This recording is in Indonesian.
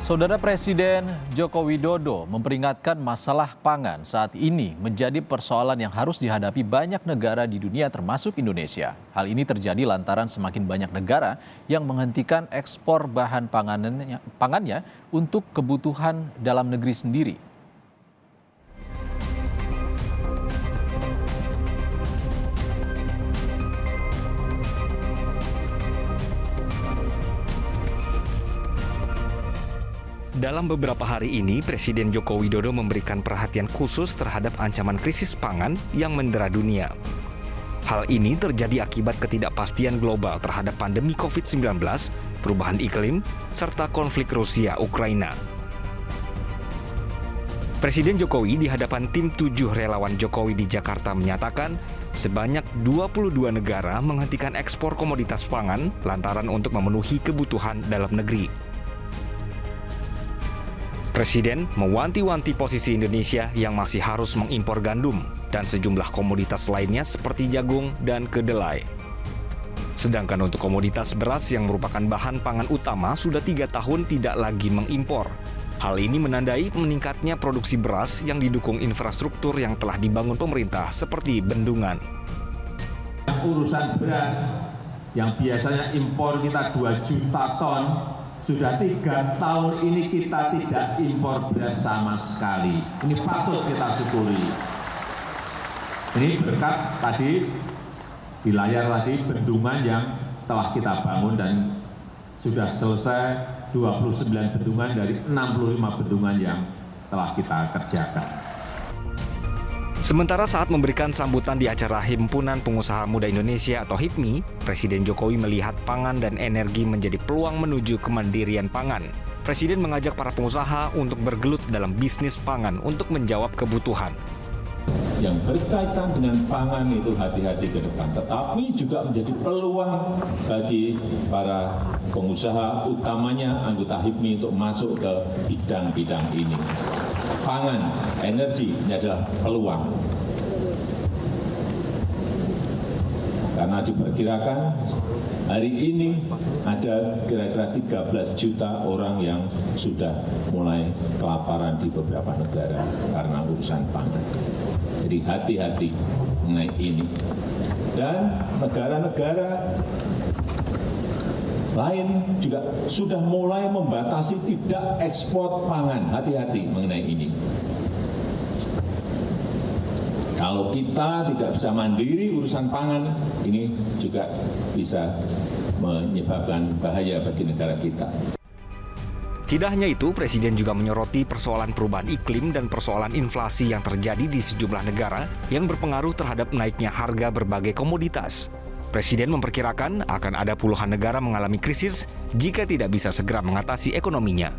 Saudara Presiden Joko Widodo memperingatkan masalah pangan saat ini menjadi persoalan yang harus dihadapi banyak negara di dunia termasuk Indonesia. Hal ini terjadi lantaran semakin banyak negara yang menghentikan ekspor bahan pangannya untuk kebutuhan dalam negeri sendiri. Dalam beberapa hari ini, Presiden Joko Widodo memberikan perhatian khusus terhadap ancaman krisis pangan yang mendera dunia. Hal ini terjadi akibat ketidakpastian global terhadap pandemi COVID-19, perubahan iklim, serta konflik Rusia-Ukraina. Presiden Jokowi di hadapan tim 7 relawan Jokowi di Jakarta menyatakan sebanyak 22 negara menghentikan ekspor komoditas pangan lantaran untuk memenuhi kebutuhan dalam negeri. Presiden mewanti-wanti posisi Indonesia yang masih harus mengimpor gandum dan sejumlah komoditas lainnya seperti jagung dan kedelai. Sedangkan untuk komoditas beras yang merupakan bahan pangan utama sudah 3 tahun tidak lagi mengimpor. Hal ini menandai meningkatnya produksi beras yang didukung infrastruktur yang telah dibangun pemerintah seperti bendungan. Urusan beras yang biasanya impor kita 2 juta ton, sudah 3 tahun ini kita tidak impor beras sama sekali. Ini patut kita syukuri. Ini berkat tadi di layar tadi bendungan yang telah kita bangun dan sudah selesai 29 bendungan dari 65 bendungan yang telah kita kerjakan. Sementara saat memberikan sambutan di acara Himpunan Pengusaha Muda Indonesia atau HIPMI, Presiden Jokowi melihat pangan dan energi menjadi peluang menuju kemandirian pangan. Presiden mengajak para pengusaha untuk bergelut dalam bisnis pangan untuk menjawab kebutuhan. Yang berkaitan dengan pangan itu hati-hati ke depan, tetapi juga menjadi peluang bagi para pengusaha, utamanya anggota HIPMI untuk masuk ke bidang-bidang ini. Pangan, energi ini adalah peluang. Karena diperkirakan hari ini ada kira-kira 13 juta orang yang sudah mulai kelaparan di beberapa negara karena urusan pangan. Jadi hati-hati mengenai ini. Dan negara-negara lain juga sudah mulai membatasi tidak ekspor pangan. Hati-hati mengenai ini. Kalau kita tidak bisa mandiri urusan pangan, ini juga bisa menyebabkan bahaya bagi negara kita. Tidak hanya itu, Presiden juga menyoroti persoalan perubahan iklim dan persoalan inflasi yang terjadi di sejumlah negara yang berpengaruh terhadap naiknya harga berbagai komoditas. Presiden memperkirakan akan ada puluhan negara mengalami krisis jika tidak bisa segera mengatasi ekonominya.